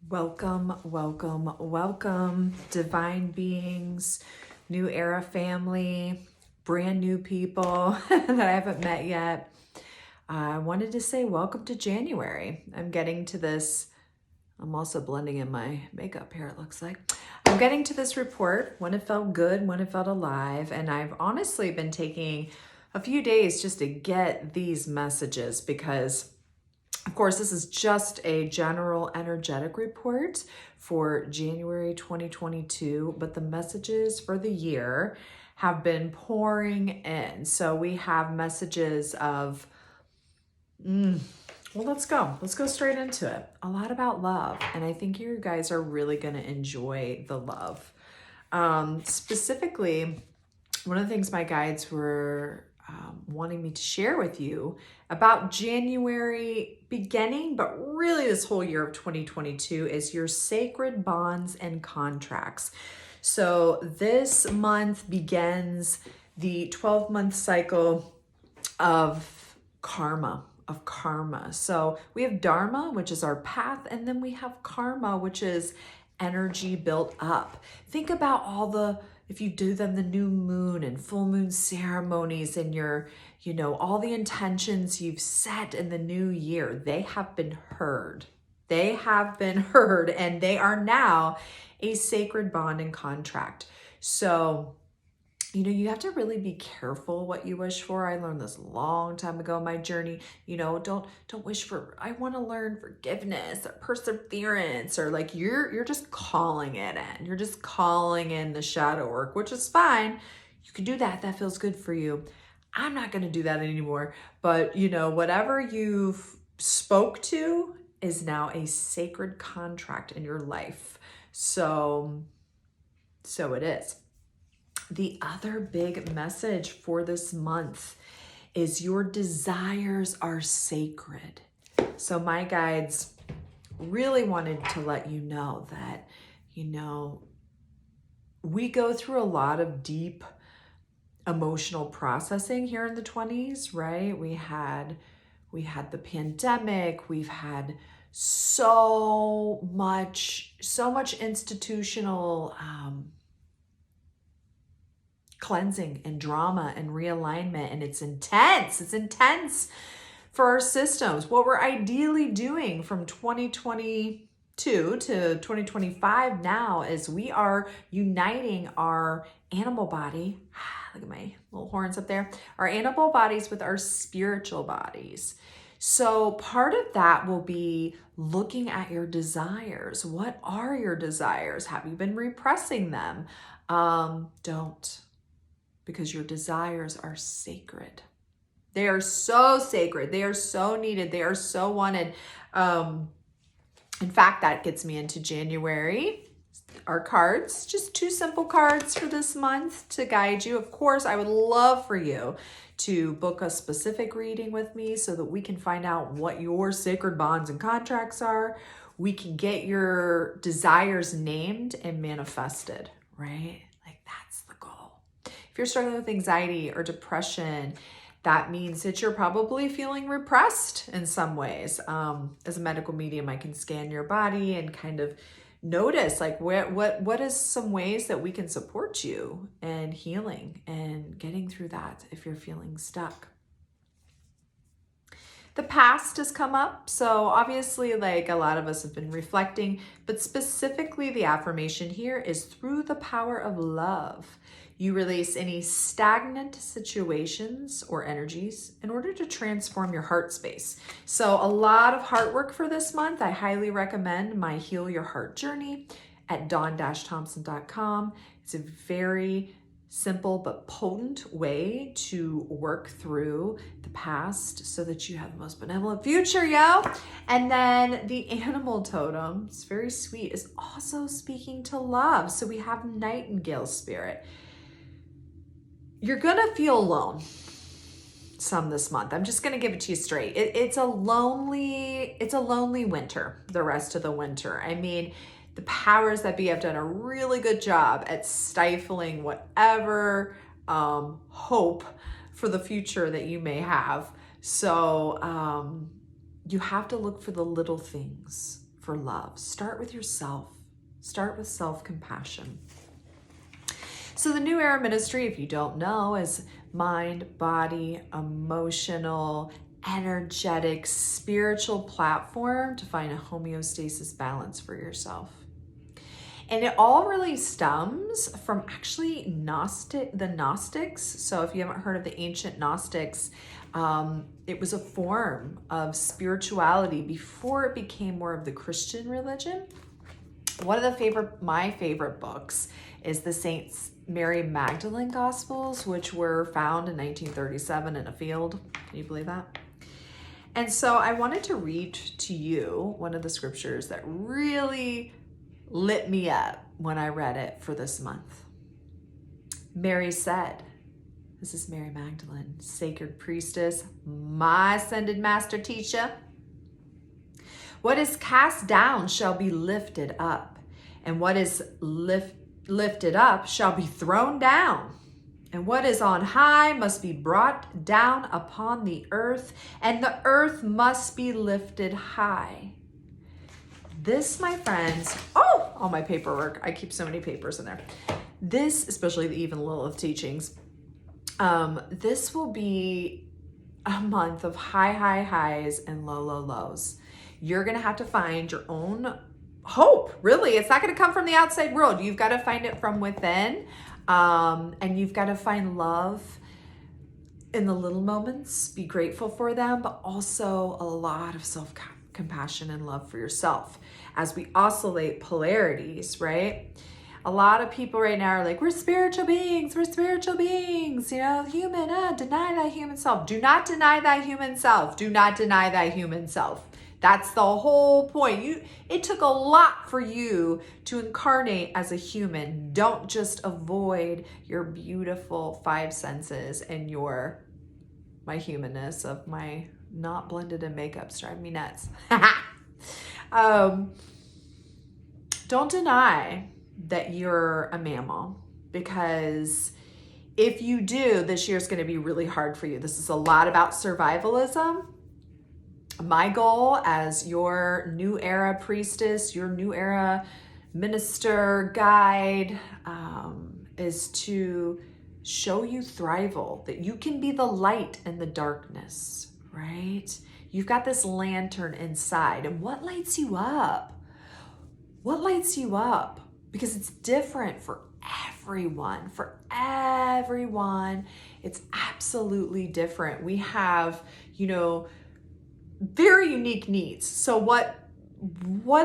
Welcome, welcome, welcome, divine beings, new era family, brand new people that I haven't met yet. I wanted to say welcome to January. I'm getting to this. I'm also blending in my makeup here, it looks like. I'm getting to this report when it felt good, when it felt alive, and I've honestly been taking a few days just to get these messages because of course, this is just a general energetic report for January 2022, but the messages for the year have been pouring in. So we have messages of, well, let's go. Let's go straight into it. A lot about love. And I think you guys are really going to enjoy the love. Specifically, one of the things my guides were wanting me to share with you about January beginning, but really this whole year of 2022 is your sacred bonds and contracts. So this month begins the 12-month cycle of karma. So we have dharma, which is our path, and then we have karma, which is energy built up. Think about if you do them, the new moon and full moon ceremonies and all the intentions you've set in the new year, they have been heard. They have been heard, and they are now a sacred bond and contract. So, you have to really be careful what you wish for. I learned this a long time ago in my journey. Don't wish for, I want to learn forgiveness or perseverance, or like you're just calling it in. You're just calling in the shadow work, which is fine. You can do that. That feels good for you. I'm not going to do that anymore. But whatever you've spoke to is now a sacred contract in your life. So it is. The other big message for this month is your desires are sacred. So my guides really wanted to let you know that, we go through a lot of deep emotional processing here in the 20s, right? We had the pandemic, we've had so much institutional cleansing and drama and realignment, and it's intense for our systems. What we're ideally doing from 2022 to 2025 now is we are uniting our animal body, look at my little horns up there, our animal bodies with our spiritual bodies. So part of that will be looking at your desires. What are your desires? Have you been repressing them? Don't. Because your desires are sacred. They are so sacred. They are so needed. They are so wanted. In fact, that gets me into January. Our cards, just 2 simple cards for this month to guide you. Of course, I would love for you to book a specific reading with me so that we can find out what your sacred bonds and contracts are. We can get your desires named and manifested, right? Like that's the goal. If you're struggling with anxiety or depression, that means that you're probably feeling repressed in some ways. As a medical medium, I can scan your body and kind of notice like what is some ways that we can support you in healing and getting through that if you're feeling stuck. The past has come up. So obviously, like a lot of us have been reflecting, but specifically the affirmation here is through the power of love. You release any stagnant situations or energies in order to transform your heart space. So a lot of heart work for this month. I highly recommend my Heal Your Heart journey at dawn-thompson.com. It's a very simple but potent way to work through the past so that you have the most benevolent future, yo. And then the animal totem, it's very sweet, is also speaking to love. So we have nightingale spirit. You're gonna feel alone some this month. I'm just gonna give it to you straight. It's a lonely winter, the rest of the winter. I mean, the powers that be have done a really good job at stifling whatever hope for the future that you may have. So you have to look for the little things for love. Start with yourself. Start with self-compassion. So the New Era Ministry, if you don't know, is mind, body, emotional, energetic, spiritual platform to find a homeostasis balance for yourself. And it all really stems from actually the Gnostics. So if you haven't heard of the ancient Gnostics, it was a form of spirituality before it became more of the Christian religion. One of my favorite books is the Saint Mary Magdalene Gospels, which were found in 1937 in a field. Can you believe that? And so I wanted to read to you one of the scriptures that really lit me up when I read it for this month. Mary said, this is Mary Magdalene, sacred priestess, my ascended master teacher. What is cast down shall be lifted up, and what is lifted up shall be thrown down. And what is on high must be brought down upon the earth, and the earth must be lifted high. This, my friends, all my paperwork. I keep so many papers in there. This, especially the Eve and Lilith teachings, this will be a month of high highs and low lows. You're going to have to find your own hope. Really, it's not going to come from the outside world. You've got to find it from within. And you've got to find love in the little moments, be grateful for them, but also a lot of self-compassion and love for yourself as we oscillate polarities, right? A lot of people right now are like, we're spiritual beings, human, deny thy human self. Do not deny thy human self. Do not deny thy human self. That's the whole point. It took a lot for you to incarnate as a human. Don't just avoid your beautiful five senses and my humanness of my not blended in makeups drive me nuts. Don't deny that you're a mammal, because if you do, this year's going to be really hard for you. This is a lot about survivalism. My goal as your new era priestess, your new era minister, guide, is to show you thrival, that you can be the light in the darkness, right? You've got this lantern inside. And what lights you up? What lights you up? Because it's different for everyone. For everyone, it's absolutely different. We have, very unique needs. So what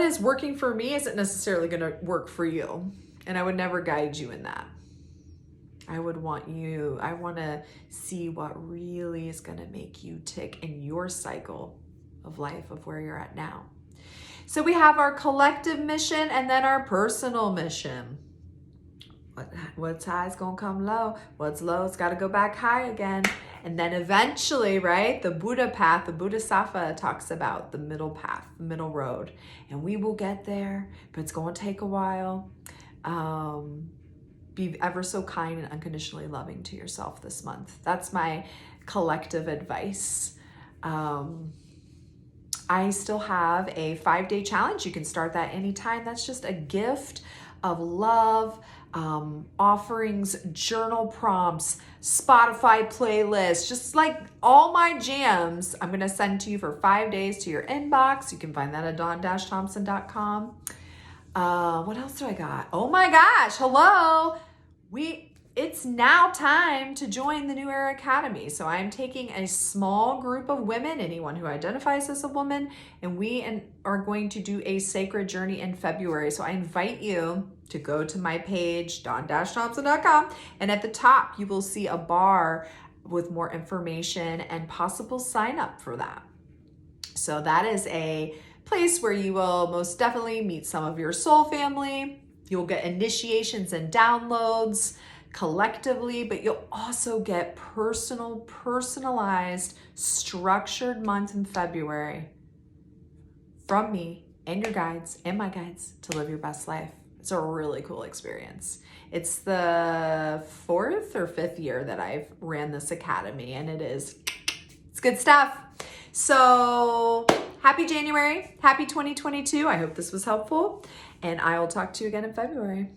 is working for me isn't necessarily going to work for you. And I would never guide you in that. I want to see what really is going to make you tick in your cycle of life, of where you're at now. So we have our collective mission and then our personal mission. What's high is going to come low. What's low is got to go back high again. And then eventually, right, the Buddha path, the Bodhisattva talks about the middle path, the middle road. And we will get there, but it's going to take a while. Be ever so kind and unconditionally loving to yourself this month. That's my collective advice. I still have a 5-day challenge. You can start that anytime. That's just a gift of love, offerings, journal prompts, Spotify playlists, just like all my jams, I'm going to send to you for 5 days to your inbox. You can find that at dawn-thompson.com. What else do I got? Oh my gosh, hello. It's now time to join the New Era Academy. So I'm taking a small group of women, anyone who identifies as a woman, and we are going to do a sacred journey in February. So I invite you to go to my page, dawn-thompson.com, and at the top you will see a bar with more information and possible sign up for that. So that is a place where you will most definitely meet some of your soul family. You'll get initiations and downloads collectively, but you'll also get personalized, structured month in February from me and your guides and my guides to live your best life. It's a really cool experience. It's the 4th or 5th year that I've ran this academy, and it's good stuff. So Happy January. Happy 2022. I hope this was helpful. And I will talk to you again in February.